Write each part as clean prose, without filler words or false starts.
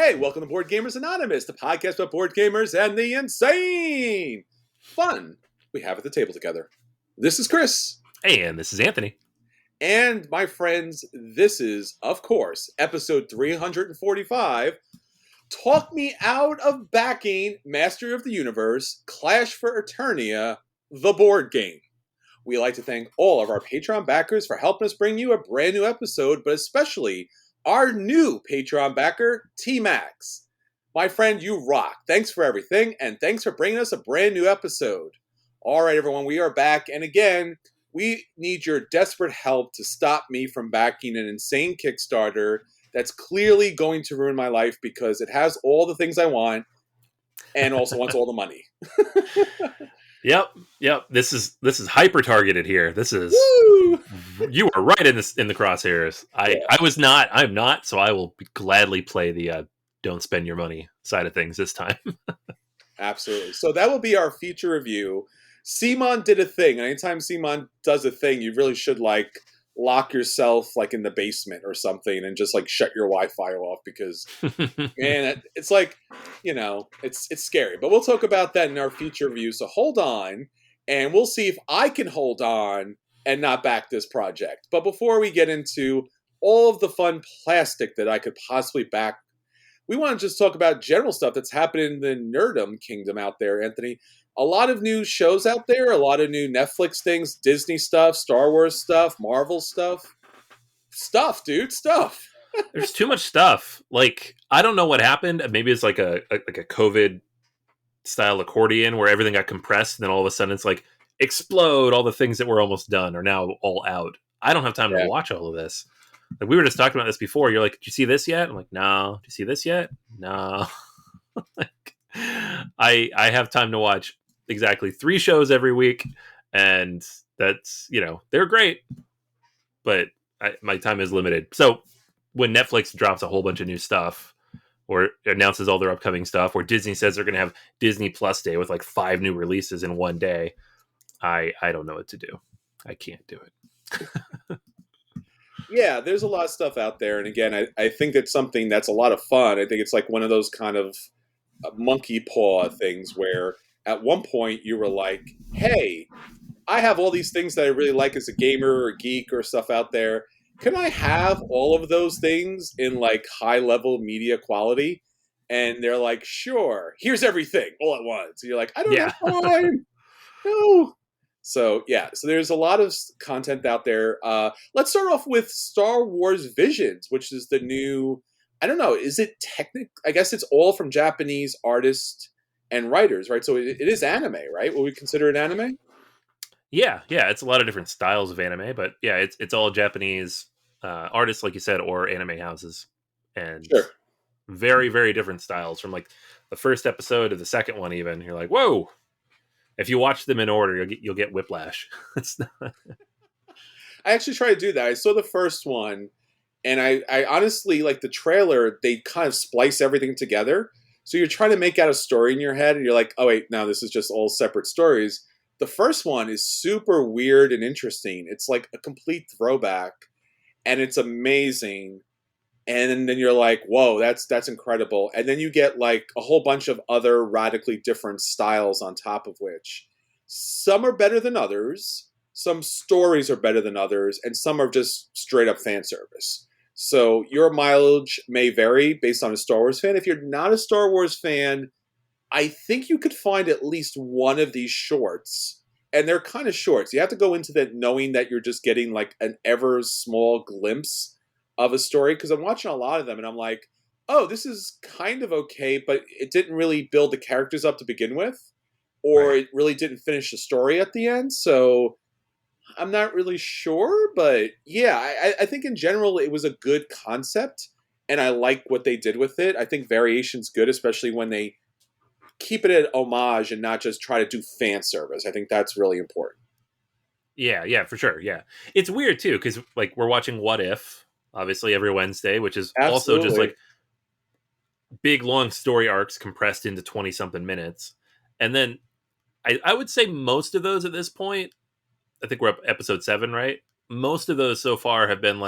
Hey, welcome to Board Gamers Anonymous, the podcast about board gamers and the insane fun we have at the table together. This is Chris. Hey, and this is Anthony. And my friends, this is, of course, episode 345. Talk me out of backing Master of the Universe, Clash for Eternia, the board game. We like to thank all of our Patreon backers for helping us bring you a brand new episode, but especially our new Patreon backer, T-Max. My friend, you rock. Thanks for everything, and thanks for bringing us a brand new episode. All right, everyone, we are back, and again, we need your desperate help to stop me from backing an insane Kickstarter that's clearly going to ruin my life because it has all the things I want and also wants all the money. Yep. This is hyper targeted here. This is Woo! You are right in the crosshairs. I'm not. So I will gladly play the don't spend your money side of things this time. Absolutely. So that will be our feature review. Simon did a thing. And anytime Simon does a thing, you really should lock yourself in the basement or something and just shut your Wi-Fi off because man, it's it's scary. But we'll talk about that in our feature review. So hold on, and we'll see if I can hold on and not back this project. But before we get into all of the fun plastic that I could possibly back, we want to just talk about general stuff that's happening in the nerdom kingdom out there, Anthony. A lot of new shows out there, a lot of new Netflix things, Disney stuff, Star Wars stuff, Marvel stuff. Stuff, dude, stuff. There's too much stuff. I don't know what happened. Maybe it's like a COVID style accordion where everything got compressed and then all of a sudden it's explode. All the things that were almost done are now all out. I don't have time to watch all of this. We were just talking about this before. You're like, did you see this yet? I'm like, no. Did you see this yet? No. I have time to watch exactly 3 shows every week, and that's, they're great, but my time is limited. So when Netflix drops a whole bunch of new stuff or announces all their upcoming stuff, or Disney says they're going to have Disney Plus Day with 5 new releases in one day, I don't know what to do. I can't do it. Yeah, there's a lot of stuff out there. And again, I think it's something that's a lot of fun. I think it's one of those kind of monkey paw things where at one point you were like, hey, I have all these things that I really like as a gamer or geek or stuff out there. Can I have all of those things in high level media quality? And they're like, sure, here's everything all at once. And you're like, I don't have time. No. So there's a lot of content out there. Let's start off with Star Wars Visions, which is the new, I don't know, is it I guess it's all from Japanese artists and writers, right? So it is anime, right? What we consider an anime? Yeah, it's a lot of different styles of anime, but yeah, it's all Japanese artists, like you said, or anime houses, and very, very different styles from the first episode to the second one. Even you're like, whoa! If you watch them in order, you'll get whiplash. I actually tried to do that. I saw the first one, and I honestly the trailer. They kind of splice everything together, so you're trying to make out a story in your head, and you're like, oh wait, no, this is just all separate stories. The first one is super weird and interesting. It's a complete throwback, and it's amazing. And then you're like, whoa, that's incredible. And then you get a whole bunch of other radically different styles on top of which some are better than others, some stories are better than others, and some are just straight up fan service. So your mileage may vary based on a Star Wars fan. If you're not a Star Wars fan, I think you could find at least one of these shorts. And they're kind of shorts. You have to go into that knowing that you're just getting an ever small glimpse of a story, because I'm watching a lot of them and I'm like, oh, this is kind of okay, but it didn't really build the characters up to begin with, or It really didn't finish the story at the end. So I'm not really sure, but yeah, I think in general it was a good concept, and I like what they did with it. I think variation's good, especially when they keep it at homage and not just try to do fan service. I think that's really important. Yeah, for sure. Yeah, it's weird too because we're watching What If, obviously every Wednesday, which is also just big long story arcs compressed into 20 something minutes. And then I would say most of those at this point, I think we're up episode 7, right? Most of those so far have been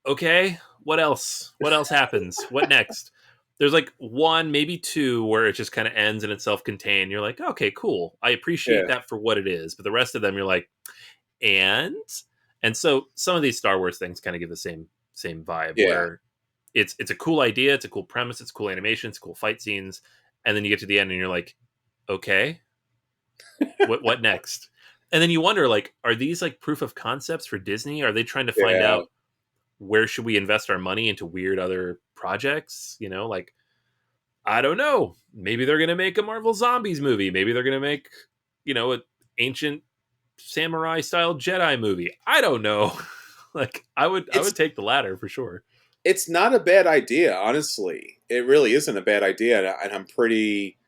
okay, What else? What else happens? What next? There's like one, maybe two, where it just kind of ends and it's self-contained. You're like, okay, cool. I appreciate Yeah, that for what it is. But the rest of them, you're like, and and so some of these Star Wars things kind of give the same vibe yeah, where it's a cool idea, it's a cool premise, it's cool animation, it's cool fight scenes, and then you get to the end and you're like, okay, what next? And then you wonder, like, are these like proof of concepts for Disney? Are they trying to find yeah. out where should we invest our money into weird other projects? Like, I don't know. Maybe they're gonna make a Marvel Zombies movie. Maybe they're gonna make, an ancient samurai style Jedi movie. I don't know. Like, I would It's take the latter for sure. it's not a bad idea, honestly. It really isn't a bad idea, and I'm pretty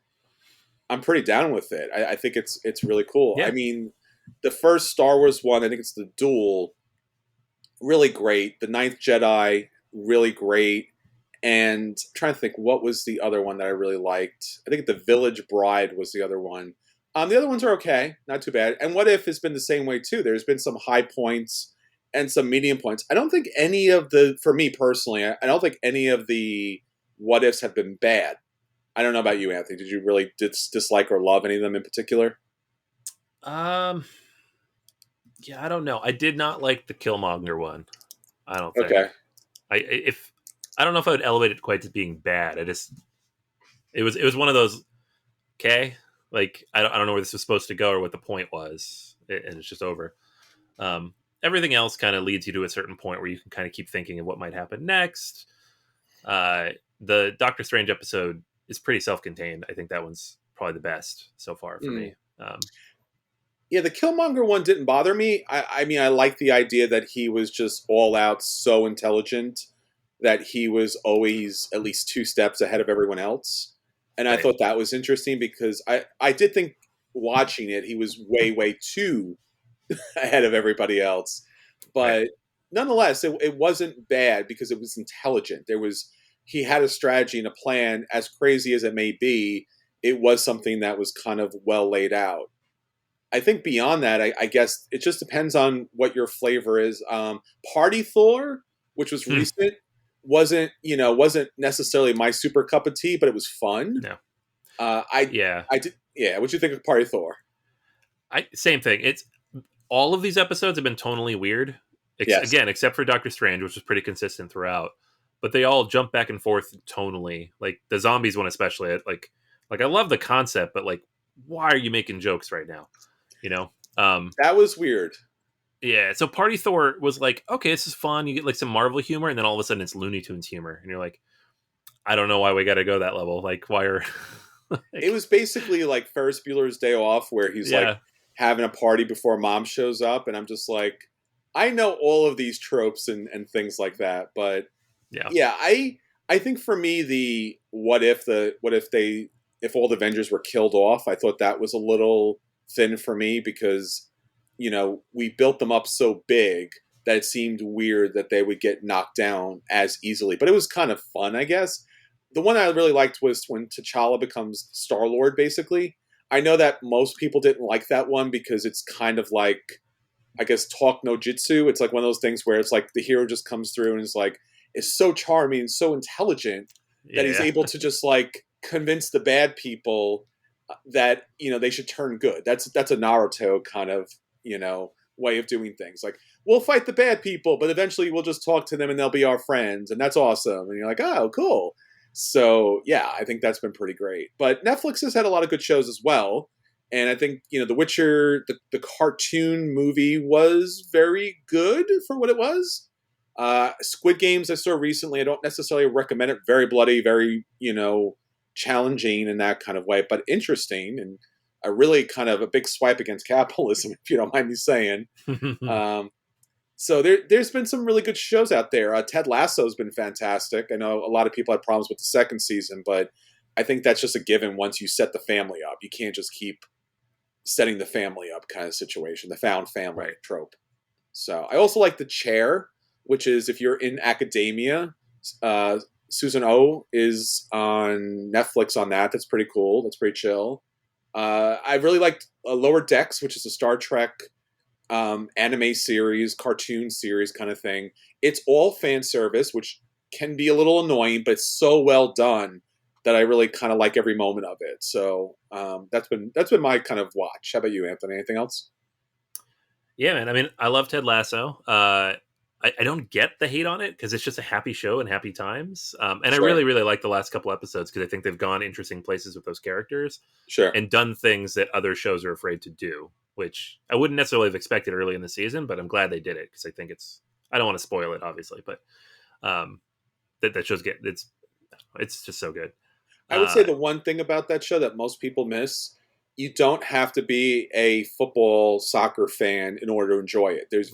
down with it. I think it's really cool. I Yeah. mean, the first Star Wars one, I think it's the Duel, really great. The Ninth Jedi, really great. And I'm trying to think, what was the other one that I really liked? I think The Village Bride was the other one. The other ones are okay, not too bad. And What If has been the same way too. There's been some high points and some medium points. I don't think any of the, for me personally, I don't think any of the What Ifs have been bad. I don't know about you, Anthony. Did you really dislike or love any of them in particular? Um. Yeah, I don't know. I did not like the Killmonger one. I don't Okay. think. If I don't know if I would elevate it quite to being bad. It was one of those. Okay, like I don't know where this was supposed to go or what the point was, and it's just over. Everything else kind of leads you to a certain point where you can kind of keep thinking of what might happen next. Uh, the Doctor Strange episode is pretty self-contained. I think that one's probably the best so far for Hmm. me. Yeah, the Killmonger one didn't bother me. I mean, I like the idea that he was just all out so intelligent that he was always at least two steps ahead of everyone else. And I Right. thought that was interesting because I did think watching it, he was way, way too ahead of everybody else. Right. But nonetheless, it wasn't bad because it was intelligent. He had a strategy and a plan, as crazy as it may be, it was something that was kind of well laid out. I think beyond that, I guess it just depends on what your flavor is. Party Thor, which was Hmm. recent, wasn't necessarily my super cup of tea, but it was fun. No. Uh, I Yeah. I did yeah. What you think of Party Thor? Same thing. It's all of these episodes have been tonally weird. Yes, Again, except for Doctor Strange, which was pretty consistent throughout. But they all jump back and forth tonally. Like the zombies one, especially. Like I love the concept, but like, why are you making jokes right now? You know. that was weird. Yeah. So Party Thor was like, okay, this is fun. You get like some Marvel humor, and then all of a sudden it's Looney Tunes humor, and you're like, I don't know why we got to go that level. Like, why are It like, was basically like Ferris Bueller's Day Off, where he's like yeah, having a party before mom shows up, and I'm just like, I know all of these tropes and things like that, but yeah, yeah, I think for me if all the Avengers were killed off, I thought that was a little thin for me because we built them up so big that it seemed weird that they would get knocked down as easily. But it was kind of fun, I guess. The one I really liked was when T'Challa becomes Star Lord. Basically, I know that most people didn't like that one because it's kind of like, I guess, talk no jitsu. It's like one of those things where it's like the hero just comes through and is so charming, so intelligent that he's yeah. able to just like convince the bad people that they should turn good. That's a Naruto kind of way of doing things. Like, we'll fight the bad people, but eventually we'll just talk to them and they'll be our friends, and that's awesome. And you're like, oh, cool. So yeah, I think that's been pretty great. But Netflix has had a lot of good shows as well. And I think, The Witcher, the cartoon movie was very good for what it was. Squid Games I saw recently. I don't necessarily recommend it. Very bloody, very, challenging in that kind of way, but interesting and a really kind of a big swipe against capitalism, if you don't mind me saying. Um, so there's been some really good shows out there. Ted Lasso's been fantastic. I know a lot of people had problems with the second season, but I think that's just a given once you set the family up. You can't just keep setting the family up kind of situation, the found family Right. trope. So I also like The Chair, which is if you're in academia. Susan O is on Netflix on that. That's pretty cool. That's pretty chill. I really liked Lower Decks, which is a Star Trek anime series, cartoon series kind of thing. It's all fan service, which can be a little annoying, but it's so well done that I really kind of like every moment of it. So that's been my kind of watch. How about you, Anthony? Anything else? Yeah, man. I mean, I love Ted Lasso. I don't get the hate on it because it's just a happy show and happy times. And I Sure, really, really like the last couple episodes because I think they've gone interesting places with those characters sure. and done things that other shows are afraid to do, which I wouldn't necessarily have expected early in the season, but I'm glad they did it because I think I don't want to spoil it, obviously, but um, that shows it's just so good. I would say Uh, the one thing about that show that most people miss, you don't have to be a football soccer fan in order to enjoy it. right. There's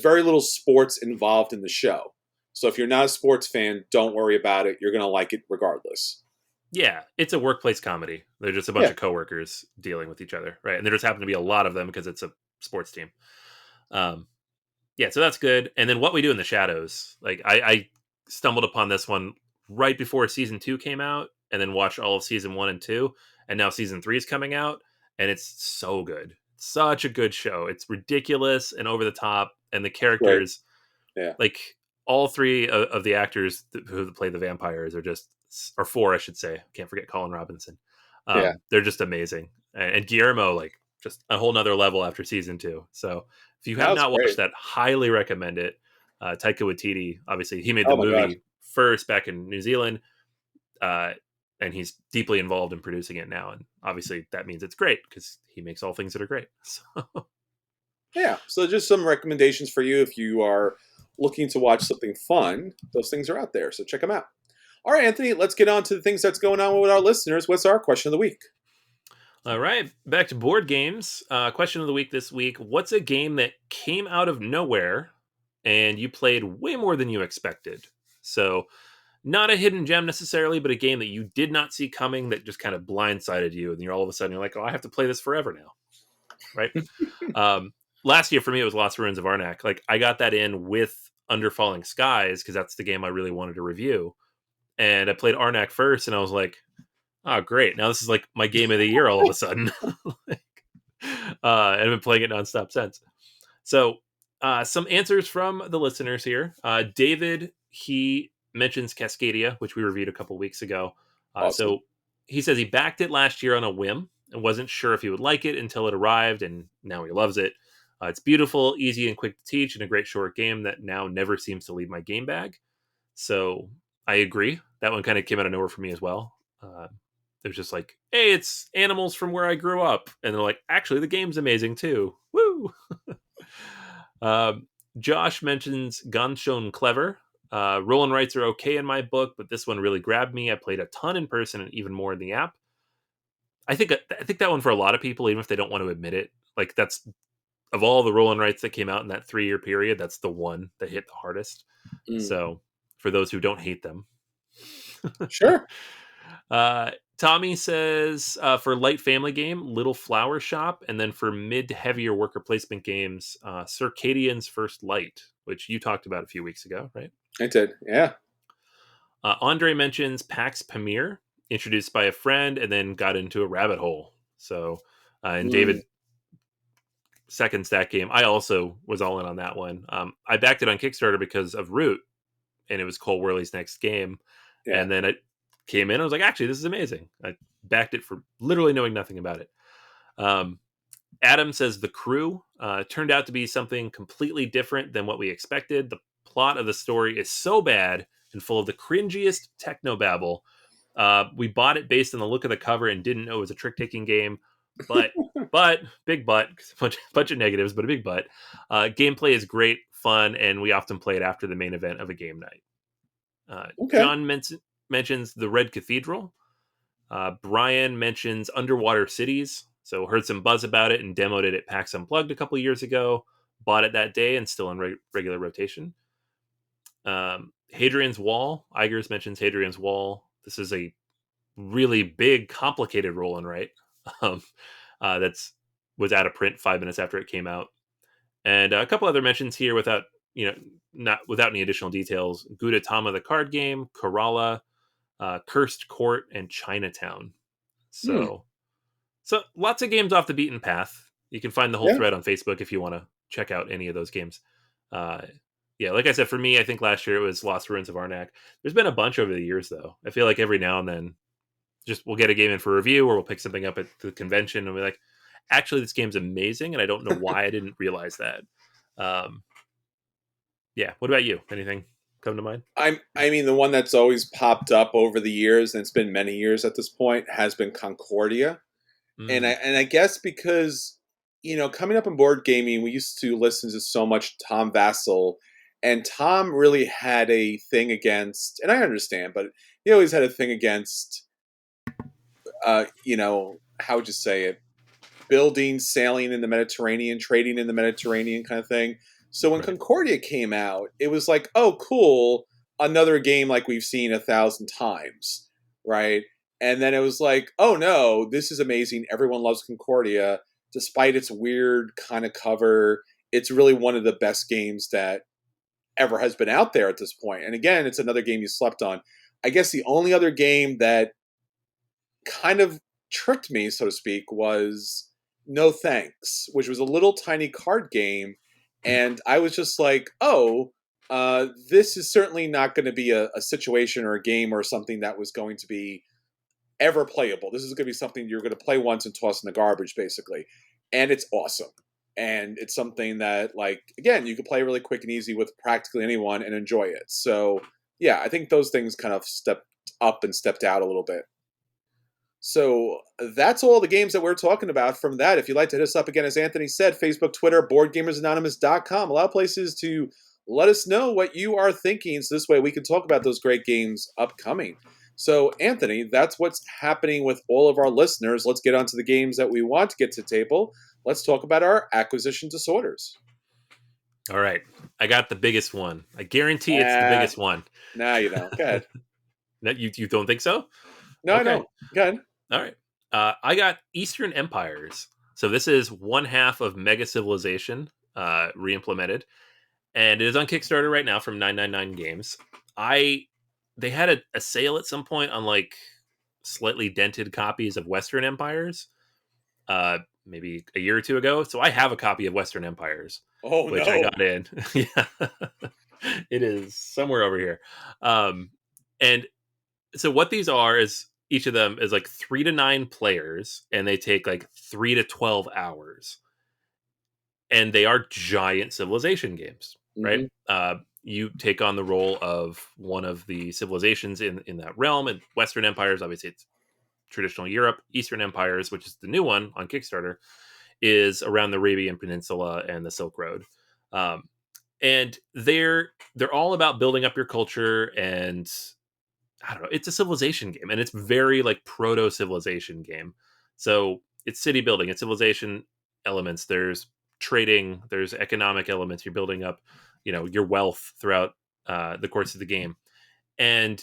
very little sports involved in the show. So if you're not a sports fan, don't worry about it. You're going to like it regardless. Yeah, it's a workplace comedy. They're just a bunch Yeah. of coworkers dealing with each other, right? And there just happen to be a lot of them because it's a sports team. Um, yeah, so that's good. And then What We Do in the Shadows. Like I stumbled upon this one right before season 2 came out, and then watched all of season 1 and 2, and now season 3 is coming out, and it's so good. Such a good show. It's ridiculous and over the top, and the Great. characters, Yeah. like all three of the actors who play the vampires are just, or four, I should say. Can't forget Colin Robinson. Yeah. They're just amazing, and Guillermo, like, just a whole nother level after season 2. So if you have That was not great. watched that, highly recommend it. Taika Waititi, obviously, he made the Oh my God. movie first back in New Zealand, uh, and he's deeply involved in producing it now. And obviously, that means it's great because he makes all things that are great. So, Yeah. So just some recommendations for you if you are looking to watch something fun. Those things are out there. So check them out. All right, Anthony, let's get on to the things that's going on with our listeners. What's our question of the week? all right, back to board games. Question of the week this week: what's a game that came out of nowhere and you played way more than you expected? So, not a hidden gem necessarily, but a game that you did not see coming that just kind of blindsided you, and you're all of a sudden you're like, "Oh, I have to play this forever now." Right? Um, Last year for me, it was Lost Ruins of Arnak. Like, I got that in with Under Falling Skies because that's the game I really wanted to review, and I played Arnak first, and I was like, "Oh, great! Now this is like my game of the year all of a sudden." Like, and I've been playing it nonstop since. So, some answers from the listeners here. David, he mentions Cascadia, which we reviewed a couple weeks ago. Awesome. So he says he backed it last year on a whim and wasn't sure if he would like it until it arrived, and now he loves it. It's beautiful, easy, and quick to teach, and a great short game that now never seems to leave my game bag. So I agree. That one kind of came out of nowhere for me as well. It was just like, hey, it's animals from where I grew up. And they're like, actually, the game's amazing too. Woo! Josh mentions Gunshone Clever. Roll and writes are okay in my book, but this one really grabbed me. I played a ton in person and even more in the app. I think that one for a lot of people, even if they don't want to admit it, like that's of all the roll and writes that came out in that 3 year period, that's the one that hit the hardest. Mm. So for those who don't hate them, Sure. Tommy says for light family game, Little Flower Shop, and then for mid to heavier worker placement games, Circadian's First Light, which you talked about a few weeks ago, right? I did. Yeah. Andre mentions Pax Pamir, introduced by a friend, and then got into a rabbit hole. So, and Mm. David seconds that game. I also was all in on that one. I backed it on Kickstarter because of Root, and it was Cole Worley's next game. Yeah. And then it came in. I was like, actually, this is amazing. I backed it for literally knowing nothing about it. Adam says The Crew turned out to be something completely different than what we expected. The plot of the story is so bad and full of the cringiest technobabble. We bought it based on the look of the cover and didn't know it was a trick-taking game. But big but, bunch of negatives, but a big but. Gameplay is great, fun, and we often play it after the main event of a game night. Okay. John mentions the Red Cathedral. Brian mentions Underwater Cities. So heard some buzz about it and demoed it at PAX Unplugged a couple years ago. Bought it that day and still in regular rotation. Hadrian's Wall. Igers mentions Hadrian's Wall. This is a really big, complicated roll and write. Um, that's was out of print 5 minutes after it came out, and a couple other mentions here without not without any additional details. Gudetama the card game, Kerala, Cursed Court, and Chinatown. Hmm. So lots of games off the beaten path. You can find the whole Yeah. thread on Facebook if you want to check out any of those games. Yeah, like I said, for me, I think last year it was Lost Ruins of Arnak. There's been a bunch over the years, though. I feel like every now and then, just we'll get a game in for review, or we'll pick something up at the convention, and we're like, actually, this game's amazing, and I don't know why I didn't realize that. Yeah. What about you? Anything come to mind? I mean, the one that's always popped up over the years, and it's been many years at this point, has been Concordia. And Mm, I guess because, coming up in board gaming, we used to listen to so much Tom Vassell, and Tom really had a thing against, and I understand, but he always had a thing against, how would you say it? Building, sailing in the Mediterranean, trading in the Mediterranean kind of thing. So when right. Concordia came out, it was like, oh, cool, another game like we've seen 1,000 times, right? And then it was like, oh no, this is amazing. Everyone loves Concordia, despite its weird kind of cover. It's really one of the best games that ever has been out there at this point. And again, it's another game you slept on. I guess the only other game that kind of tricked me, so to speak, was No Thanks, which was a little tiny card game. And I was just like, oh, this is certainly not going to be a situation or a game or something that was going to be ever playable. This is going to be something you're going to play once and toss in the garbage, basically. And it's awesome. And it's something that, like, again, you can play really quick and easy with practically anyone and enjoy it. So, yeah, I think those things kind of stepped up and stepped out a little bit. So that's all the games that we're talking about from that. If you'd like to hit us up again, as Anthony said, Facebook, Twitter, BoardGamersAnonymous.com. A lot of places to let us know what you are thinking. So this way we can talk about those great games upcoming. So, Anthony, that's what's happening with all of our listeners. Let's get on to the games that we want to get to the table. Let's talk about our acquisition disorders. All right. I got the biggest one. I guarantee it's the biggest one. Nah, you don't. Go ahead. No, you don't think so? No, I Okay. don't. Go ahead. All right. I got Eastern Empires. So this is one half of Mega Civilization re-implemented, and it is on Kickstarter right now from 999 Games. They had a sale at some point on like slightly dented copies of Western Empires, maybe a year or two ago. So I have a copy of Western Empires, Oh, which I no. got in. Yeah, it is somewhere over here. And so what these are is each of them is like 3 to 9 players, and they take like 3 to 12 hours, and they are giant civilization games, right? Mm-hmm. You take on the role of one of the civilizations in that realm. And Western Empires, obviously, it's traditional Europe. Eastern Empires, which is the new one on Kickstarter, is around the Arabian Peninsula and the Silk Road. And they're all about building up your culture, and I don't know, it's a civilization game, and it's very like proto civilization game. So it's city building, it's civilization elements. There's trading, there's economic elements. You're building up, your wealth throughout the course of the game, and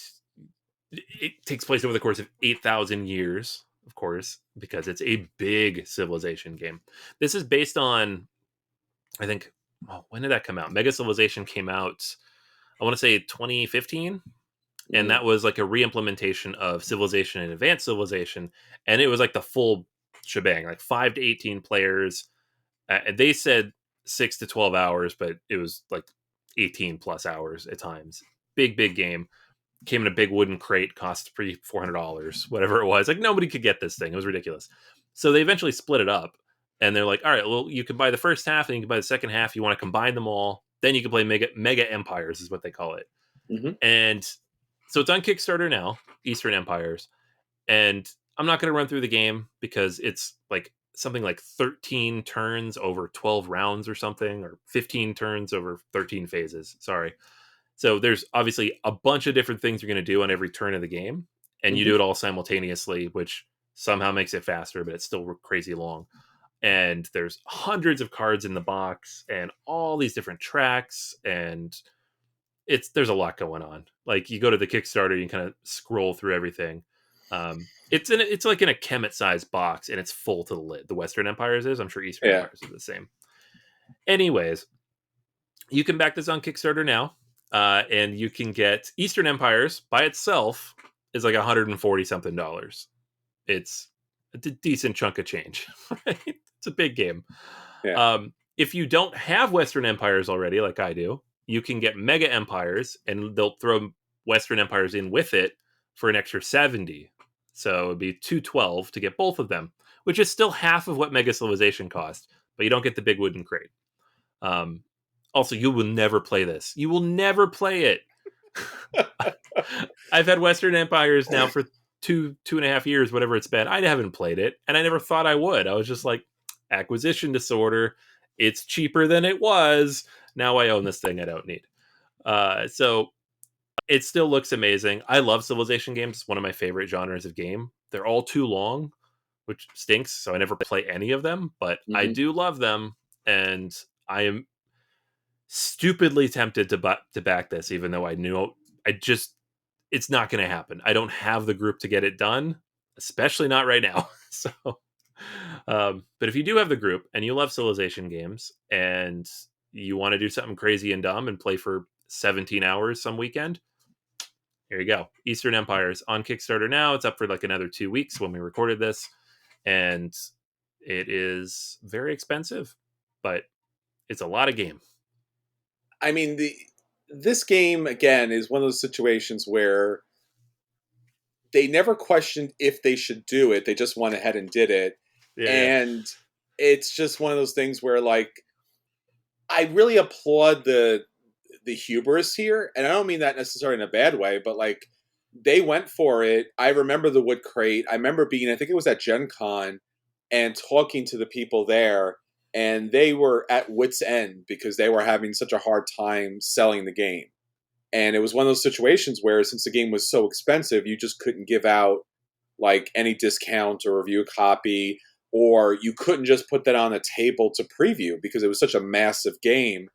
it takes place over the course of 8,000 years, of course, because it's a big civilization game. This is based on, I think, when did that come out? Mega Civilization came out, I want to say 2015, and Mm-hmm. that was like a re-implementation of Civilization and Advanced Civilization, and it was like the full shebang, like 5 to 18 players. They said 6 to 12 hours, but it was like 18 plus hours at times. Big game. Came in a big wooden crate, cost $400, whatever it was. Like nobody could get this thing. It was ridiculous. So they eventually split it up, and they're like, all right, well, you can buy the first half and you can buy the second half. You want to combine them all, then you can play Mega Empires is what they call it. Mm-hmm. And so it's on Kickstarter now, Eastern Empires. And I'm not going to run through the game because it's like something like 13 turns over 12 rounds or something, or 15 turns over 13 phases. Sorry. So there's obviously a bunch of different things you're going to do on every turn of the game, and you Mm-hmm. do it all simultaneously, which somehow makes it faster, but it's still crazy long. And there's hundreds of cards in the box and all these different tracks, and there's a lot going on. Like you go to the Kickstarter, you kind of scroll through everything. It's like in a Kemet sized box, and it's full to the lid. The Western Empires is. I'm sure Eastern Yeah. Empires is the same. Anyways, you can back this on Kickstarter now, and you can get Eastern Empires by itself is like $140 something. It's a decent chunk of change, right? It's a big game. Yeah. If you don't have Western Empires already, like I do, you can get Mega Empires, and they'll throw Western Empires in with it for an extra 70. So it'd be 212 to get both of them, which is still half of what Mega Civilization cost, but you don't get the big wooden crate. Also, you will never play this. You will never play it. I've had Western Empires now for 2.5 years, whatever it's been. I haven't played it, and I never thought I would. I was just like, acquisition disorder. It's cheaper than it was. Now I own this thing I don't need. So it still looks amazing. I love Civilization games. It's one of my favorite genres of game. They're all too long, which stinks, so I never play any of them, but I do love them, and I am stupidly tempted to back this, even though I knew it's not going to happen. I don't have the group to get it done, especially not right now. So, but if you do have the group and you love Civilization games and you want to do something crazy and dumb and play for 17 hours some weekend, here you go. Eastern Empires on Kickstarter now. It's up for like another 2 weeks when we recorded this, and it is very expensive, but it's a lot of game. I mean, this game, again, is one of those situations where they never questioned if they should do it. They just went ahead and did it. Yeah. And it's just one of those things where, like, I really applaud the hubris here. And I don't mean that necessarily in a bad way, but, like, they went for it. I remember the wood crate. I remember I think it was at Gen Con, and talking to the people there. And they were at wit's end because they were having such a hard time selling the game. And it was one of those situations where, since the game was so expensive, you just couldn't give out like any discount or review copy, or you couldn't just put that on a table to preview because it was such a massive game.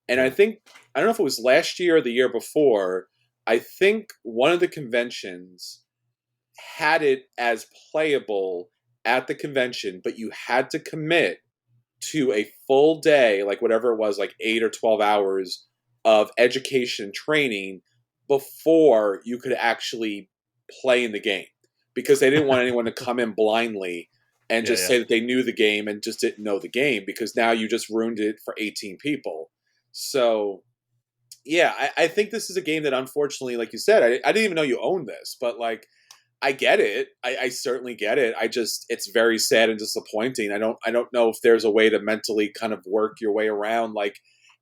And I don't know if it was last year or the year before, I think one of the conventions had it as playable at the convention, but you had to commit to a full day, like whatever it was, like 8 or 12 hours of education training before you could actually play in the game, because they didn't want anyone to come in blindly and just say that they knew the game and just didn't know the game, because now you just ruined it for 18 people. So yeah, I think this is a game that, unfortunately, like you said, I didn't even know you owned this, but like, I get it. I certainly get it. It's very sad and disappointing. I don't know if there's a way to mentally kind of work your way around, like,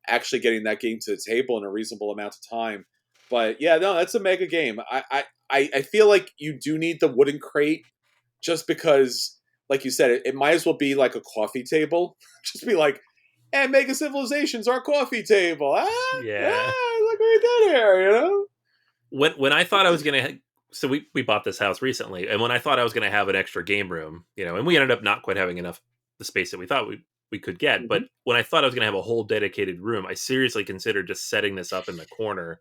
actually getting that game to the table in a reasonable amount of time. But yeah, no, that's a mega game. I feel like you do need the wooden crate, just because, like you said, it might as well be like a coffee table. Just be like, and Mega Civilization's our coffee table. Look what we did here, you know? When I thought I was going to... So we bought this house recently, and when I thought I was going to have an extra game room, and we ended up not quite having enough the space that we thought we could get. But when I thought I was going to have a whole dedicated room, I seriously considered just setting this up in the corner.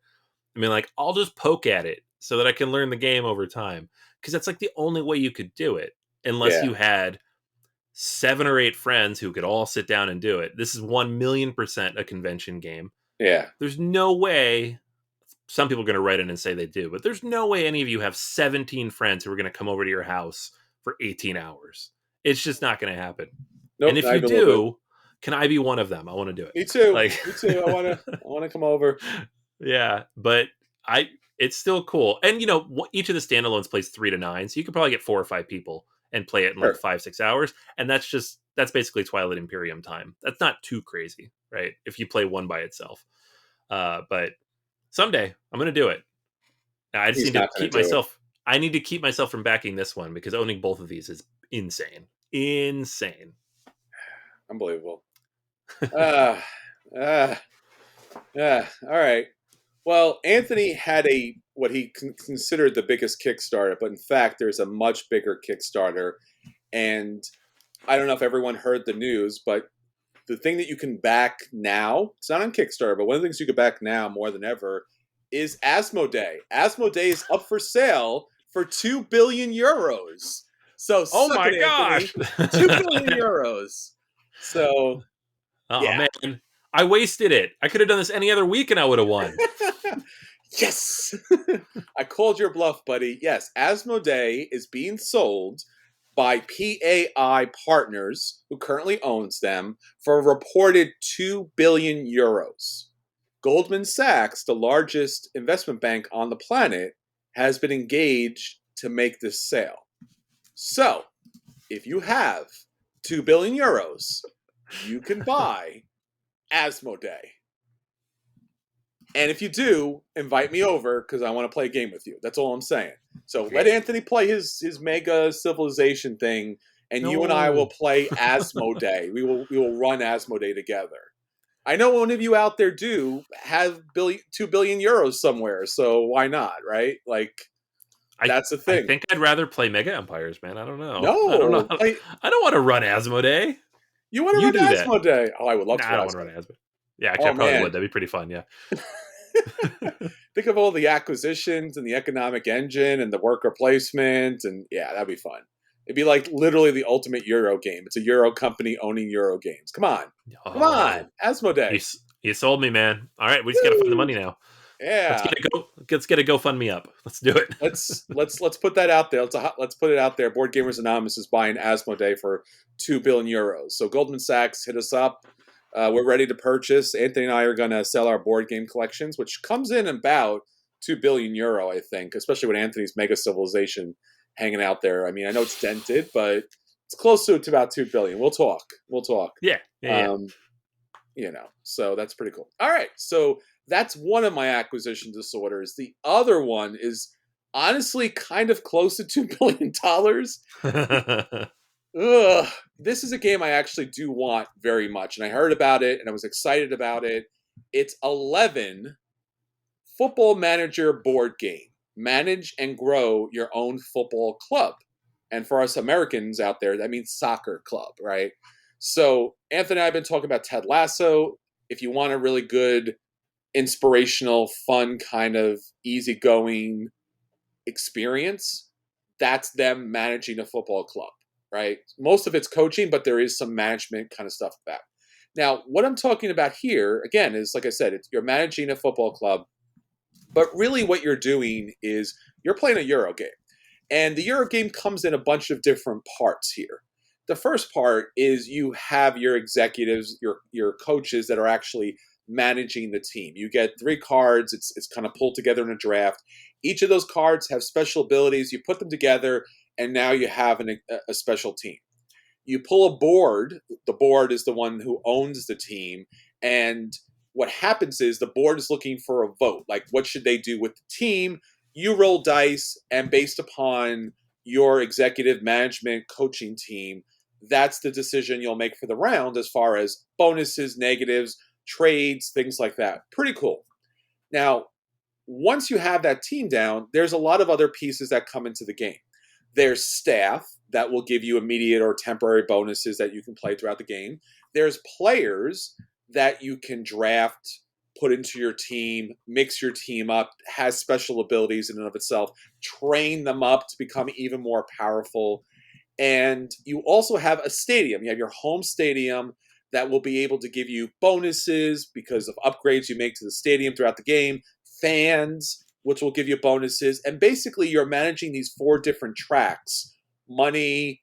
I mean, like, I'll just poke at it so that I can learn the game over time, because that's like the only way you could do it, unless you had 7 or 8 friends who could all sit down and do it. This is 1,000,000% a convention game. Yeah. There's no way... Some people are going to write in and say they do, but there's no way any of you have 17 friends who are going to come over to your house for 18 hours. It's just not going to happen. Nope, and if you do, can I be one of them? I want to do it. Me too. Me too. I want to come over. Yeah, but it's still cool. And each of the standalones plays 3 to 9, so you could probably get 4 or 5 people and play it in like 5-6 hours. And that's basically Twilight Imperium time. That's not too crazy, right? If you play one by itself. But someday I'm going to do it. I just need to keep myself. I need to keep myself from backing this one, because owning both of these is insane. Unbelievable. All right. Well, Anthony had what he considered the biggest Kickstarter, but in fact, there's a much bigger Kickstarter. And I don't know if everyone heard the news, but the thing that you can back now, it's not on Kickstarter, but one of the things you can back now more than ever is Asmodee. Asmodee is up for sale for 2 billion euros. So, oh my gosh, 2 billion euros. So, man, I wasted it. I could have done this any other week and I would have won. Yes. I called your bluff, buddy. Yes, Asmodee is being sold by PAI Partners, who currently owns them, for a reported 2 billion euros. Goldman Sachs, the largest investment bank on the planet, has been engaged to make this sale. So, if you have 2 billion euros, you can buy Asmodee. And if you do, invite me over because I want to play a game with you. That's all I'm saying. So let Anthony play his mega civilization thing, and you and I will play Asmodee. We will run Asmodee together. I know one of you out there do have 2 billion euros somewhere, so why not, right? Like, that's the thing. I think I'd rather play Mega Empires, man. I don't know. No, I don't know. I don't want to run Asmodee. You want to run Asmodee? Oh, I would love to. I don't want to run Asmodee. Yeah, actually, I probably would. That'd be pretty fun. Yeah. Think of all the acquisitions and the economic engine and the worker placement, and yeah, that'd be fun. It'd be like literally the ultimate Euro game. It's a Euro company owning Euro games. Come on, come on, Asmodee. You sold me, man. All right, we just gotta find the money now. Yeah, let's get a GoFundMe up. Let's do it. let's put that out there. Let's put it out there. Board Gamers Anonymous is buying Asmodee for 2 billion euros. So Goldman Sachs, hit us up. We're ready to purchase. Anthony and I are going to sell our board game collections, which comes in about 2 billion euro, I think, especially with Anthony's Mega Civilization hanging out there. I mean, I know it's dented, but it's close to about 2 billion. We'll talk. Yeah. You know, so that's pretty cool. All right. So that's one of my acquisition disorders. The other one is honestly kind of close to $2 billion. Ugh. This is a game I actually do want very much, and I heard about it, and I was excited about it. It's 11 Football Manager board game. Manage and grow your own football club. And for us Americans out there, that means soccer club, right? So Anthony and I have been talking about Ted Lasso. If you want a really good, inspirational, fun, kind of easygoing experience, that's them managing a football club. Right? Most of it's coaching, but there is some management kind of stuff back. Now, what I'm talking about here, again, is like I said, you're managing a football club, but really what you're doing is you're playing a Euro game. And the Euro game comes in a bunch of different parts here. The first part is you have your executives, your coaches that are actually managing the team. You get 3 cards. It's kind of pulled together in a draft. Each of those cards have special abilities. You put them together, and now you have a special team. You pull a board. The board is the one who owns the team. And what happens is the board is looking for a vote. Like, what should they do with the team? You roll dice, and based upon your executive management coaching team, that's the decision you'll make for the round as far as bonuses, negatives, trades, things like that. Pretty cool. Now, once you have that team down, there's a lot of other pieces that come into the game. There's staff that will give you immediate or temporary bonuses that you can play throughout the game. There's players that you can draft, put into your team, mix your team up, has special abilities in and of itself, train them up to become even more powerful. And you also have a stadium. You have your home stadium that will be able to give you bonuses because of upgrades you make to the stadium throughout the game, fans, which will give you bonuses. And basically, you're managing these 4 different tracks: money,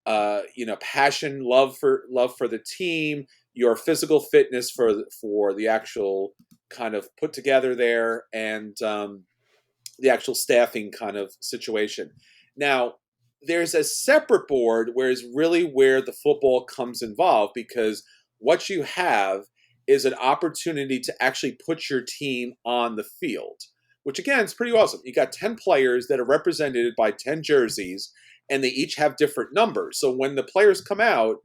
passion, love for the team, your physical fitness for the actual kind of put together there, and the actual staffing kind of situation. Now, there's a separate board where the football comes involved, because what you have is an opportunity to actually put your team on the field, which again is pretty awesome. You got 10 players that are represented by 10 jerseys, and they each have different numbers. So when the players come out,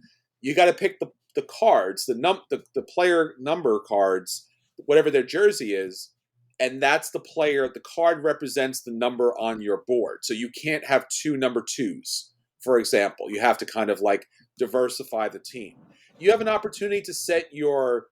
you got to pick the cards, the player number cards, whatever their jersey is, and that's the player. The card represents the number on your board. So you can't have 2 number 2s, for example. You have to kind of like diversify the team. You have an opportunity to set your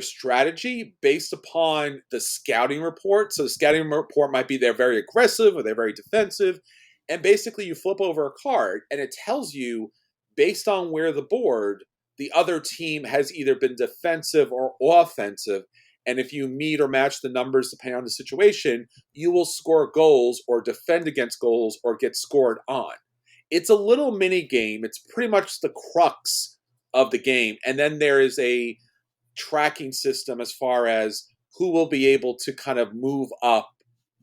strategy based upon the scouting report. So the scouting report might be they're very aggressive or they're very defensive. And basically you flip over a card and it tells you, based on where the board, the other team has either been defensive or offensive. And if you meet or match the numbers depending on the situation, you will score goals or defend against goals or get scored on. It's a little mini game. It's pretty much the crux of the game. And then there is a tracking system as far as who will be able to kind of move up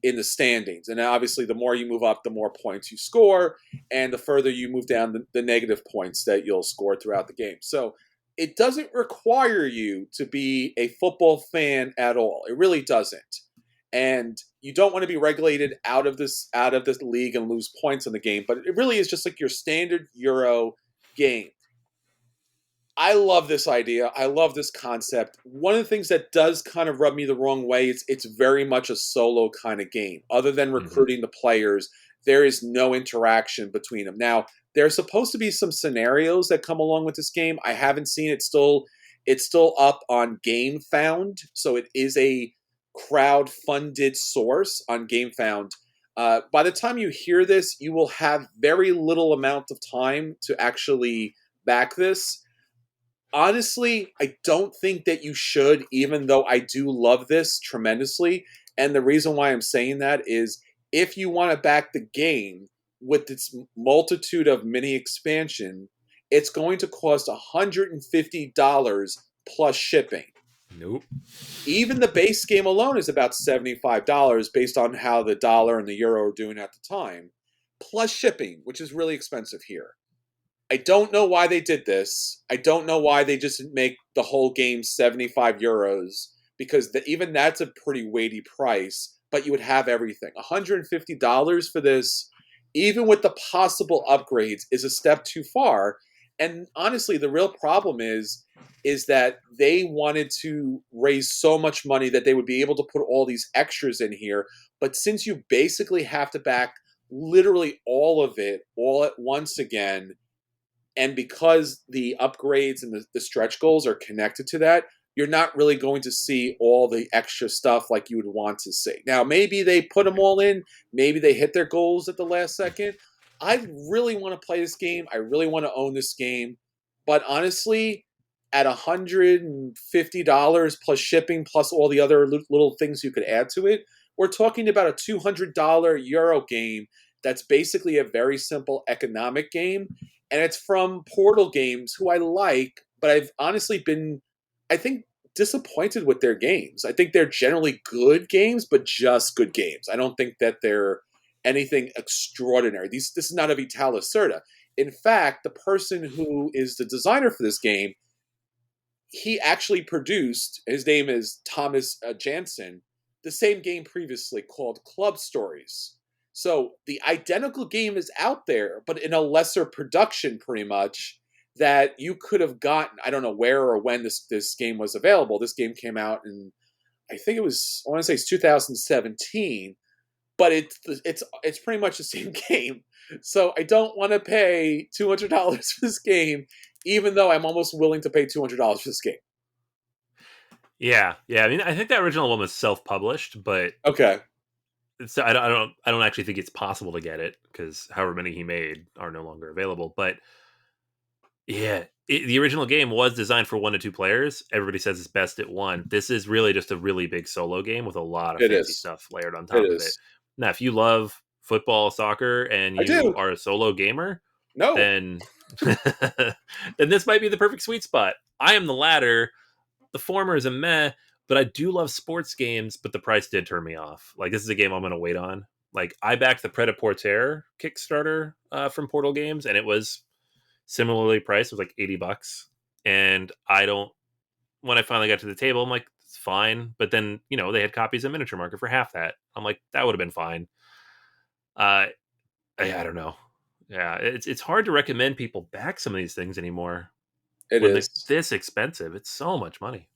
in the standings. And obviously, the more you move up, the more points you score, and the further you move down, the negative points that you'll score throughout the game. So it doesn't require you to be a football fan at all. It really doesn't. And you don't want to be regulated out of this league and lose points in the game. But it really is just like your standard Euro game. I love this idea. I love this concept. One of the things that does kind of rub me the wrong way is it's very much a solo kind of game. Other than recruiting the players, there is no interaction between them. Now, there's supposed to be some scenarios that come along with this game. I haven't seen it. It's still up on GameFound, so it is a crowd-funded source on GameFound. By the time you hear this, you will have very little amount of time to actually back this. Honestly, I don't think that you should, even though I do love this tremendously. And the reason why I'm saying that is if you want to back the game with its multitude of mini expansion, it's going to cost $150 plus shipping. Nope. Even the base game alone is about $75 based on how the dollar and the euro are doing at the time, plus shipping, which is really expensive here. I don't know why they did this. I don't know why they just make the whole game 75 euros, because even that's a pretty weighty price, but you would have everything. $150 for this, even with the possible upgrades, is a step too far. And honestly, the real problem is that they wanted to raise so much money that they would be able to put all these extras in here. But since you basically have to back literally all of it all at once again, and because the upgrades and the stretch goals are connected to that, you're not really going to see all the extra stuff like you would want to see. Now, maybe they put them all in. Maybe they hit their goals at the last second. I really want to play this game. I really want to own this game. But honestly, at $150 plus shipping, plus all the other little things you could add to it, we're talking about a $200 Euro game that's basically a very simple economic game. And it's from Portal Games, who I like, but I've honestly been, I think, disappointed with their games. I think they're generally good games, but just good games. I don't think that they're anything extraordinary. This is not a Vitala Serta. In fact, the person who is the designer for this game, he actually produced, his name is Thomas Jansen, the same game previously called Club Stories. So the identical game is out there, but in a lesser production, pretty much, that you could have gotten. I don't know where or when this game was available. This game came out in, I think it was, I want to say it's 2017, but it's pretty much the same game. So I don't want to pay $200 for this game, even though I'm almost willing to pay $200 for this game. Yeah. I mean, I think that original one was self-published, but okay. So I don't actually think it's possible to get it because however many he made are no longer available. But yeah, the original game was designed for 1 to 2 players. Everybody says it's best at 1. This is really just a really big solo game with a lot of fancy stuff layered on top of it. Now, if you love football, soccer, and you are a solo gamer, then then this might be the perfect sweet spot. I am the latter. The former is a meh. But I do love sports games, but the price did turn me off. Like, this is a game I'm going to wait on. Like, I backed the Pret-a-Porter Kickstarter from Portal Games, and it was similarly priced. It was like $80. And when I finally got to the table, I'm like, it's fine. But then, they had copies of Miniature Market for half that. I'm like, that would have been fine. I don't know. Yeah, it's hard to recommend people back some of these things anymore. It is this expensive. It's so much money.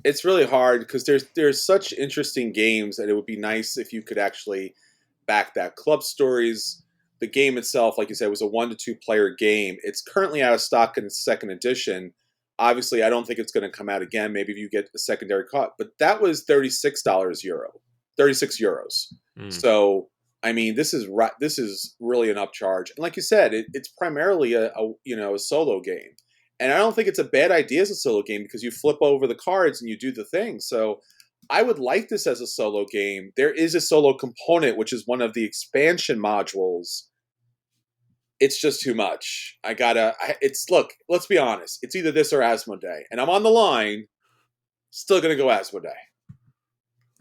It's really hard because there's such interesting games that it would be nice if you could actually back that. Club Stories, the game itself, like you said, was a 1 to 2 player game. It's currently out of stock in its second edition. Obviously, I don't think it's going to come out again. Maybe if you get a secondary cut, but that was $36 36 euros. So I mean, this is really an upcharge. And like you said, it's primarily a solo game. And I don't think it's a bad idea as a solo game because you flip over the cards and you do the thing. So I would like this as a solo game. There is a solo component, which is one of the expansion modules it's just too much. Look, let's be honest. It's either this or Asmodee. And I'm on the line, still going to go Asmodee.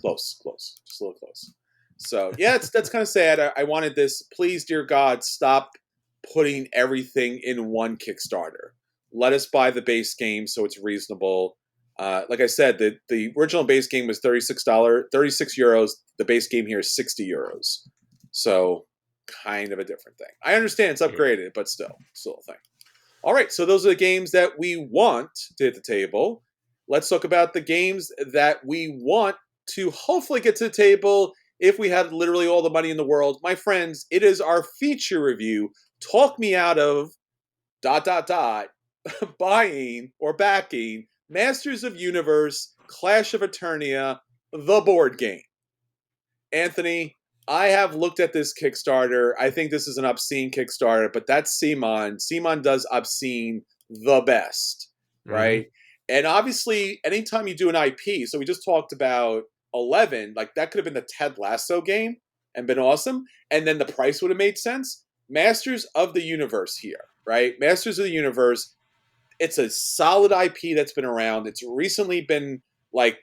Close. Just a little close. So, yeah, that's kind of sad. I wanted this. Please, dear God, stop putting everything in one Kickstarter. Let us buy the base game so it's reasonable. Like I said, the original base game was $36, 36 euros. The base game here is 60 euros. So, kind of a different thing. I understand it's upgraded, but still a thing. All right, so those are the games that we want to hit the table. Let's talk about the games that we want to hopefully get to the table if we had literally all the money in the world. My friends, it is our feature review. Talk me out of ... buying or backing Masters of Universe, Clash of Eternia, the board game. Anthony, I have looked at this Kickstarter. I think this is an obscene Kickstarter, but that's Simon. Simon does obscene the best, right? Mm-hmm. And obviously, anytime you do an IP, so we just talked about 11, like that could have been the Ted Lasso game and been awesome, and then the price would have made sense. Masters of the Universe here, right? Masters of the Universe, it's a solid IP that's been around. It's recently been, like,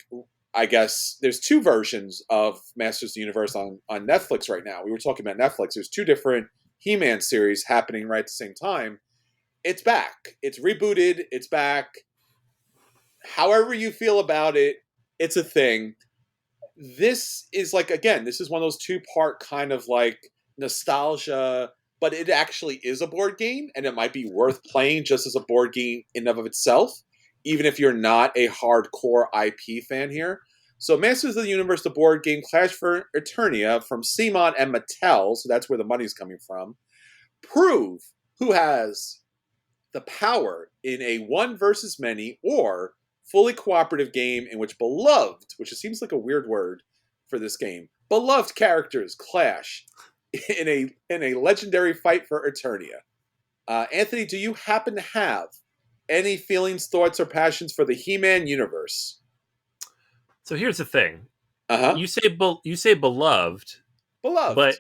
I guess there's two versions of Masters of the Universe on Netflix right now. We were talking about Netflix. There's two different He-Man series happening right at the same time. It's back. It's rebooted. It's back. However you feel about it, it's a thing. This is like, again, this is one of those two-part kind of like nostalgia, but it actually is a board game, and it might be worth playing just as a board game in and of itself, even if you're not a hardcore IP fan here. So Masters of the Universe, the board game, Clash for Eternia from CMON and Mattel, so that's where the money's coming from, prove who has the power in a one versus many or fully cooperative game in which beloved, which seems like a weird word for this game, beloved characters clash in a legendary fight for Eternia. Anthony, do you happen to have any feelings, thoughts, or passions for the He-Man universe? So here's the thing. You say beloved, but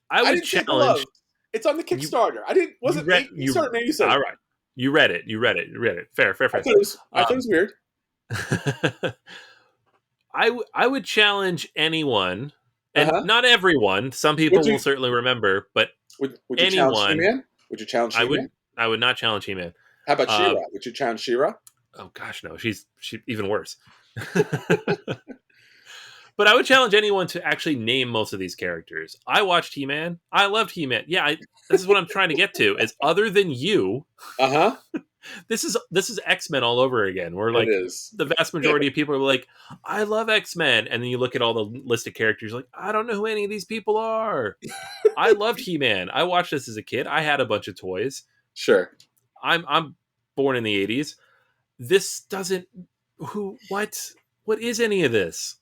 I would didn't say challenge. Beloved. It's on the Kickstarter. Kickstarter name you said. All right, you read it. Fair. I thought it was weird. I would challenge anyone, and not everyone. Some people will certainly remember, but would you anyone. Challenge He-Man? Would you challenge He-Man? I would not challenge He-Man. How about She-Ra? Would you challenge She-Ra? Oh gosh, no. She's even worse. But I would challenge anyone to actually name most of these characters. I watched He-Man. I loved He-Man. Yeah, this is what I'm trying to get to. Is other than you, this is X-Men all over again. Where like the vast majority of people are like, I love X-Men, and then you look at all the list of characters, like I don't know who any of these people are. I loved He-Man. I watched this as a kid. I had a bunch of toys. Sure. I'm born in the 80s. This doesn't. What is any of this?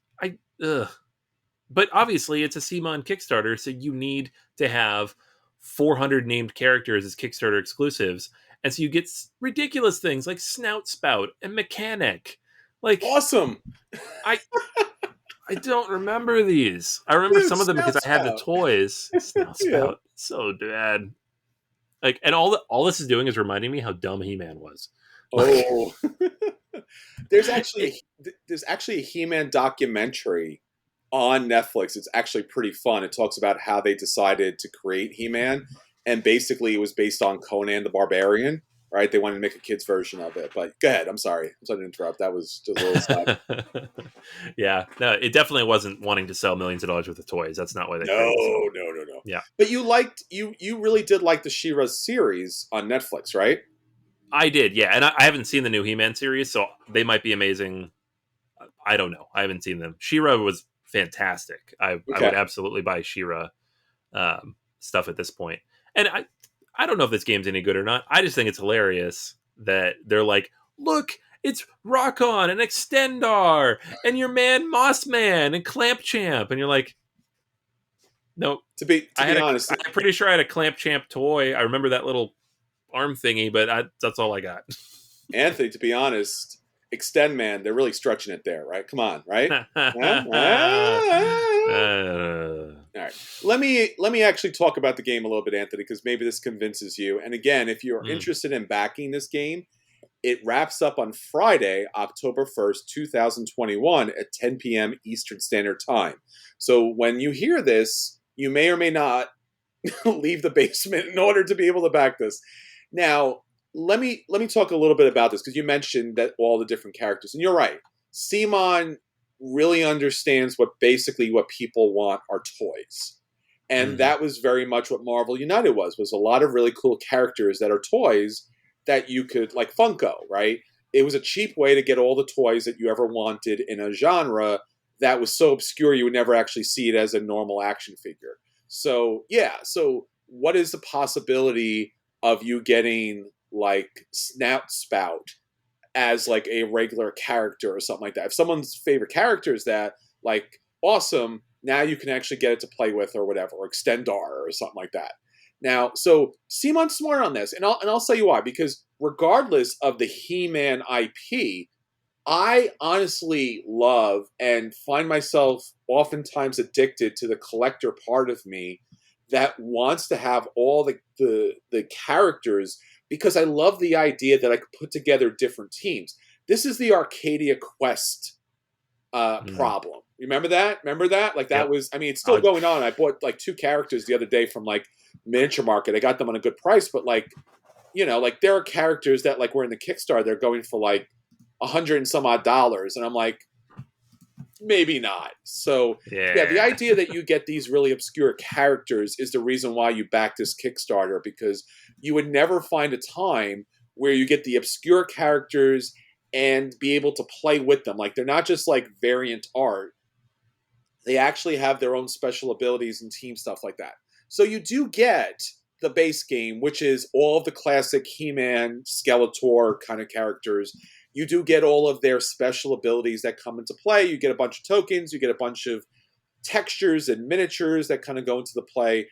But obviously it's a CMON Kickstarter, so you need to have 400 named characters as Kickstarter exclusives, and so you get ridiculous things like Snout Spout and Mechanic. Like awesome. I don't remember these. I remember some of them because I had the toys. Snout Spout, so bad. Like, and all this is doing is reminding me how dumb He-Man was. Oh. There's actually a He-Man documentary on Netflix. It's actually pretty fun. It talks about how they decided to create He-Man, and basically it was based on Conan the Barbarian, right? They wanted to make a kid's version of it. But go ahead. I'm sorry to interrupt. That was just a little side. Yeah. No, it definitely wasn't wanting to sell millions of dollars worth of toys. That's not why they No. Yeah. But you really did like the She-Ra series on Netflix, right? I did, yeah. And I haven't seen the new He-Man series, so they might be amazing. I don't know. I haven't seen them. She-Ra was fantastic. I would absolutely buy She-Ra stuff at this point. And I don't know if this game's any good or not. I just think it's hilarious that they're like, look, it's Rock-On and Extendar and your man Mossman and Clamp Champ. And you're like, no. To be honest, I'm pretty sure I had a Clamp Champ toy. I remember that little arm thingy, but that's all I got. Anthony, to be honest, Extend Man, they're really stretching it there, right? Come on, right? All right. Let me actually talk about the game a little bit, Anthony, because maybe this convinces you. And again, if you're interested in backing this game, it wraps up on Friday, October 1st, 2021 at 10 p.m. Eastern Standard Time. So when you hear this, you may or may not leave the basement in order to be able to back this. Now, let me talk a little bit about this because you mentioned that all the different characters, and you're right. Simon really understands what people want are toys. And that was very much what Marvel United was a lot of really cool characters that are toys that you could, like Funko, right? It was a cheap way to get all the toys that you ever wanted in a genre that was so obscure you would never actually see it as a normal action figure. So, yeah, so what is the possibility of you getting like Snout Spout as like a regular character or something like that? If someone's favorite character is that, like, awesome, now you can actually get it to play with or whatever, or Extendar or something like that. Now, so Simon's smart on this, and I'll tell you why. Because regardless of the He-Man IP, I honestly love and find myself oftentimes addicted to the collector part of me that wants to have all the characters, because I love the idea that I could put together different teams. This is the Arcadia Quest problem. Remember that? Like that was, I mean, it's still going on. I bought like 2 characters the other day from like Miniature Market. I got them on a good price, but like, you know, like there are characters that like were in the Kickstarter, they're going for like $100 and some odd, and I'm like, maybe not. So yeah, the idea that you get these really obscure characters is the reason why you back this Kickstarter, because you would never find a time where you get the obscure characters and be able to play with them. Like, they're not just like variant art. They actually have their own special abilities and team stuff like that. So you do get the base game, which is all of the classic He-Man, Skeletor kind of characters. You do get all of their special abilities that come into play. You get a bunch of tokens. You get a bunch of textures and miniatures that kind of go into the play.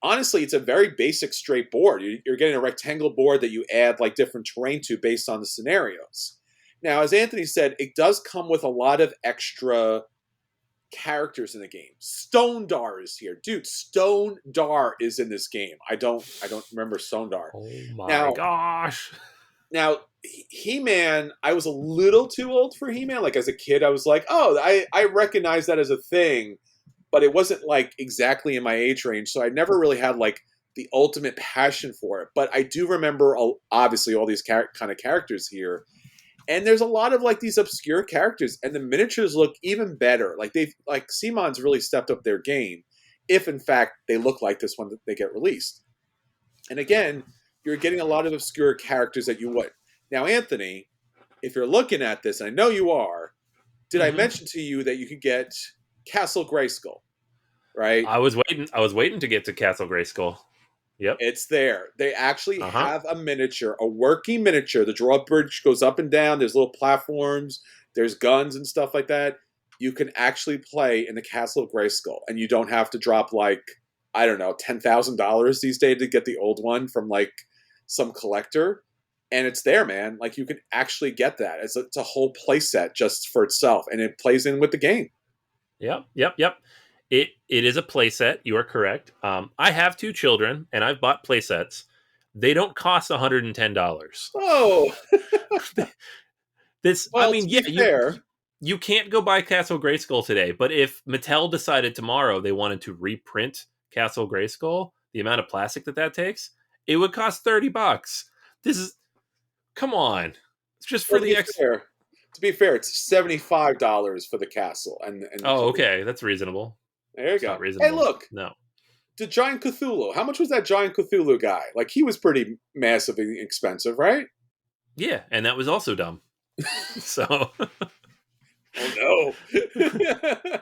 Honestly, it's a very basic, straight board. You're getting a rectangle board that you add like different terrain to based on the scenarios. Now, as Anthony said, it does come with a lot of extra characters in the game. Stone Dar is here. Dude, Stone Dar is in this game. I don't remember Stone Dar. Oh my gosh. Now, He-Man, I was a little too old for He-Man. Like, as a kid, I was like, oh, I recognize that as a thing, but it wasn't like exactly in my age range, so I never really had like the ultimate passion for it. But I do remember, obviously, all these kind of characters here. And there's a lot of like these obscure characters, and the miniatures look even better. Like, Simon's really stepped up their game, if in fact they look like this when they get released. And again, you're getting a lot of obscure characters that you would. Now, Anthony, if you're looking at this, and I know you are, did I mention to you that you could get Castle Greyskull? Right? I was waiting to get to Castle Greyskull. Yep. It's there. They actually have a miniature, a working miniature. The drawbridge goes up and down. There's little platforms. There's guns and stuff like that. You can actually play in the Castle of Greyskull, and you don't have to drop like, I don't know, $10,000 these days to get the old one from like some collector. And it's there, man. Like, you can actually get that. It's a whole play set just for itself, and it plays in with the game. Yep. It is a playset. You are correct. I have 2 children, and I've bought playsets. They don't cost $110. Oh, this. Well, I mean, you can't go buy Castle Greyskull today. But if Mattel decided tomorrow they wanted to reprint Castle Greyskull, the amount of plastic that takes, it would cost $30. This is, come on, it's just for the extra. To be fair, it's $75 for the castle. And okay, that's reasonable. There you go. Hey, look. No. The Giant Cthulhu. How much was that Giant Cthulhu guy? Like, he was pretty massive and expensive, right? Yeah, and that was also dumb. So. Oh, no.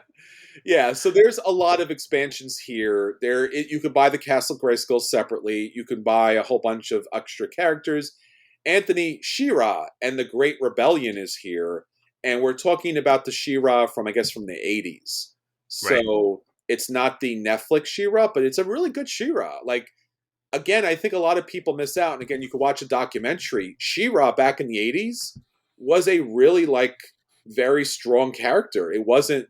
Yeah, so there's a lot of expansions here. You could buy the Castle Grayskull separately. You can buy a whole bunch of extra characters. Anthony, She-Ra and the Great Rebellion is here. And we're talking about the She-Ra from the 80s. So it's not the Netflix She-Ra, but it's a really good She-Ra. Like, again, I think a lot of people miss out. And again, you could watch a documentary. She-Ra back in the 80s was a really like very strong character. It wasn't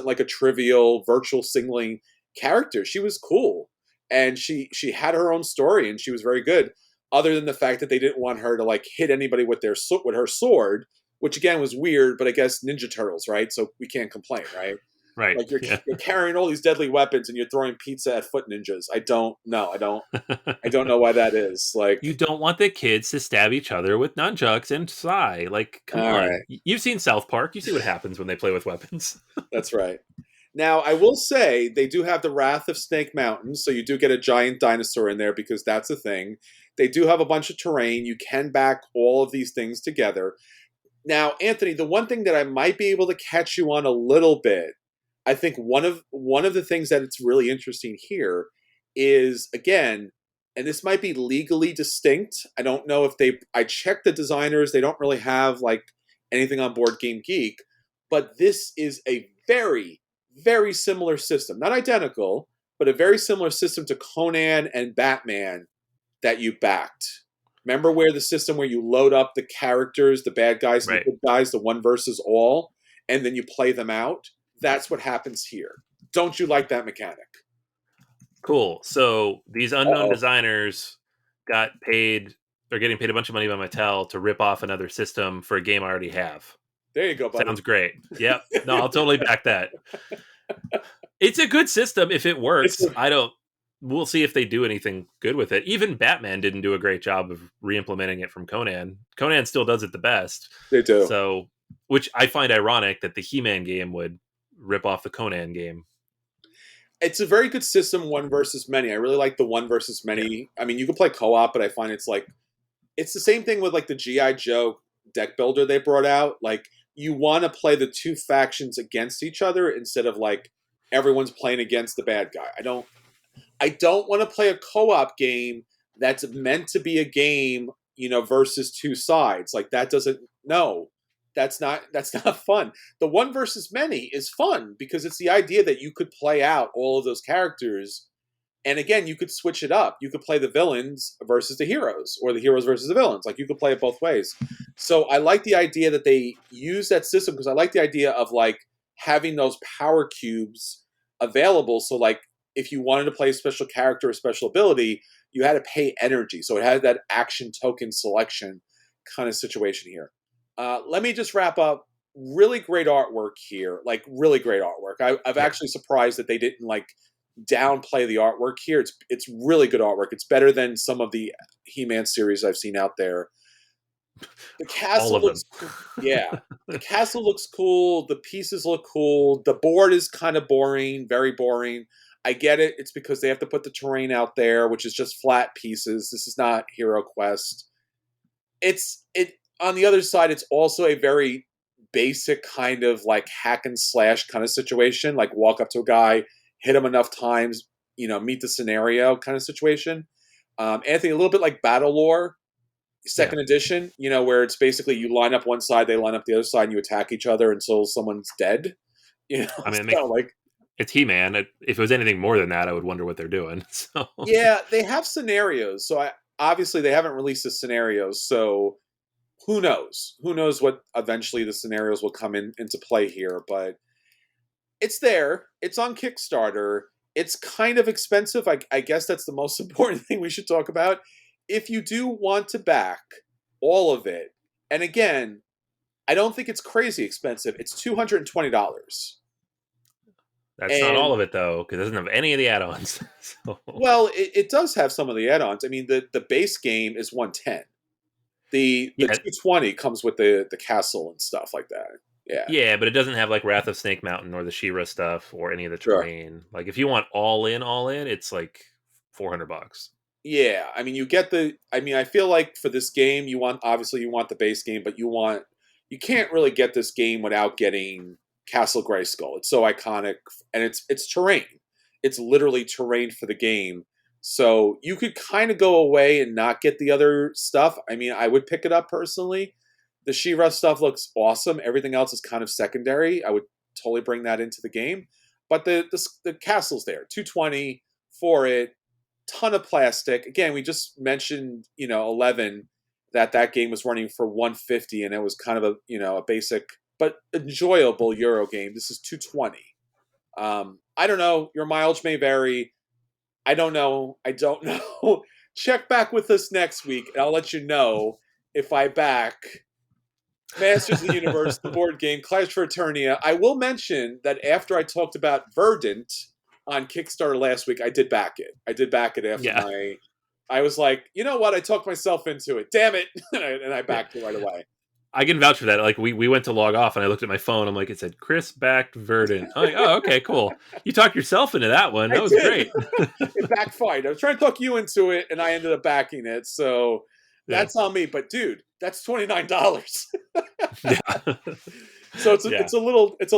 like a trivial virtual singling character. She was cool, and she had her own story, and she was very good. Other than the fact that they didn't want her to like hit anybody with with her sword, which again was weird. But I guess Ninja Turtles, right? So we can't complain, right? Right. Like Yeah. you're carrying all these deadly weapons and you're throwing pizza at foot ninjas. I don't know. I don't know why that is. Like, You don't want the kids to stab each other with nunchucks and sai. Like, come all on. right, You've seen South Park. You see what happens when they play with weapons. that's right. Now, I will say they do have the Wrath of Snake Mountain, so you do get a giant dinosaur in there because that's a thing. They do have a bunch of terrain. You can back all of these things together. Now, Anthony, the one thing that I might be able to catch you on a little bit, I think one of the things that it's really interesting here is again, and this might be legally distinct. I don't know if I checked the designers, they don't really have like anything on Board Game Geek, but this is a very, very similar system. Not identical, but a very similar system to Conan and Batman that you backed. Remember where the system where you load up the characters, the bad guys and Right. the good guys, the one versus all, and then you play them out? That's what happens here. Don't you like that mechanic? Cool. So these unknown Uh-oh. designers got paid, they're getting paid a bunch of money by Mattel to rip off another system for a game I already have. There you go, buddy. Sounds great. Yep. No, I'll totally back that. It's a good system if it works. We'll see if they do anything good with it. Even Batman didn't do a great job of re-implementing it from Conan. Conan still does it the best. They do. So, which I find ironic that the He-Man game would rip off the Conan game. It's a very good system, one versus many. I really like the one versus many. I mean, you can play co-op, but I find it's the same thing with like the G.I. Joe deck builder they brought out. Like, you want to play the two factions against each other instead of like everyone's playing against the bad guy. I don't want to play a co-op game that's meant to be a game, versus two sides. Like that doesn't no. That's not fun. The one versus many is fun because it's the idea that you could play out all of those characters, and again, you could switch it up. You could play the villains versus the heroes or the heroes versus the villains. Like you could play it both ways. So I like the idea that they use that system because I like the idea of like having those power cubes available. So like if you wanted to play a special character or special ability, you had to pay energy. So it had that action token selection kind of situation here. Let me just wrap up. Really great artwork here, like really great artwork. I've actually surprised that they didn't like downplay the artwork here. It's really good artwork. It's better than some of the He-Man series I've seen out there. The castle looks cool. Yeah. The castle looks cool. The pieces look cool. The board is kind of boring, very boring. I get it. It's because they have to put the terrain out there, which is just flat pieces. This is not Hero Quest. On the other side, it's also a very basic kind of like hack and slash kind of situation. Like walk up to a guy, hit him enough times, meet the scenario kind of situation. Anthony, a little bit like Battle Lore, second edition, where it's basically you line up one side, they line up the other side, and you attack each other until someone's dead. I mean, it's He-Man. If it was anything more than that, I would wonder what they're doing. So yeah, they have scenarios. So obviously they haven't released the scenarios. So who knows? Who knows what eventually the scenarios will come into play here? But it's there. It's on Kickstarter. It's kind of expensive. I guess that's the most important thing we should talk about. If you do want to back all of it, and again, I don't think it's crazy expensive. It's $220. That's not all of it, though, because it doesn't have any of the add-ons. So. Well, it does have some of the add-ons. I mean, the base game is $110. The $220 comes with the castle and stuff like that. Yeah. Yeah, but it doesn't have like Wrath of Snake Mountain or the She-Ra stuff or any of the terrain. Sure. Like if you want all in, it's like $400. Yeah, I mean, I feel like for this game, you want the base game, but you can't really get this game without getting Castle Greyskull. It's so iconic, and it's terrain. It's literally terrain for the game. So you could kind of go away and not get the other stuff. I mean, I would pick it up personally. The She-Ra stuff looks awesome. Everything else is kind of secondary. I would totally bring that into the game. But the castle's there. $220 for it. Ton of plastic. Again, we just mentioned, 11 that game was running for $150, and it was kind of a basic but enjoyable Euro game. This is $220. I don't know. Your mileage may vary. I don't know. I don't know. Check back with us next week, and I'll let you know if I back Masters of the Universe, the board game, Clash for Eternia. I will mention that after I talked about Verdant on Kickstarter last week, I did back it. I did back it after Yeah. I was like, you know what? I talked myself into it. Damn it. And I backed it right away. I can vouch for that. Like we went to log off and I looked at my phone. I'm like, it said Chris backed Verdant. I'm like, oh, okay, cool. You talked yourself into that one. I That was did. great. It backfired. I was trying to talk you into it, and I ended up backing it. So Yeah. that's on me. But dude, that's $29. Yeah. So Yeah. it's a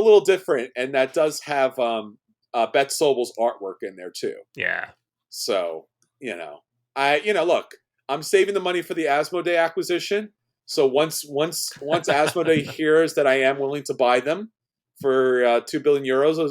little different, and that does have Beth Sobel's artwork in there too. Yeah. So look, I'm saving the money for the Asmodee acquisition. So once Asmodee hears that I am willing to buy them for €2 billion,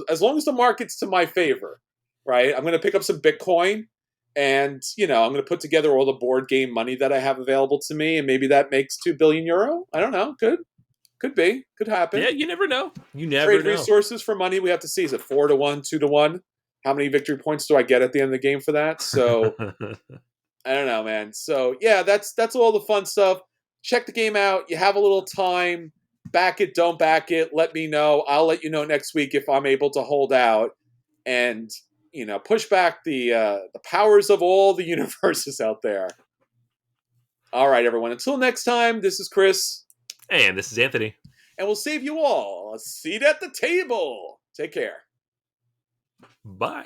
as long as the market's to my favor, right? I'm going to pick up some Bitcoin, and I'm going to put together all the board game money that I have available to me, and maybe that makes €2 billion. I don't know. Could be. Could happen. Yeah, you never know. You never Trade know. resources for money. We have to see. Is it 4-1, 2-1? How many victory points do I get at the end of the game for that? So I don't know, man. So yeah, that's all the fun stuff. Check the game out. You have a little time. Back it, don't back it. Let me know. I'll let you know next week if I'm able to hold out and push back the powers of all the universes out there. All right, everyone. Until next time, this is Chris. And this is Anthony. And we'll save you all a seat at the table. Take care. Bye.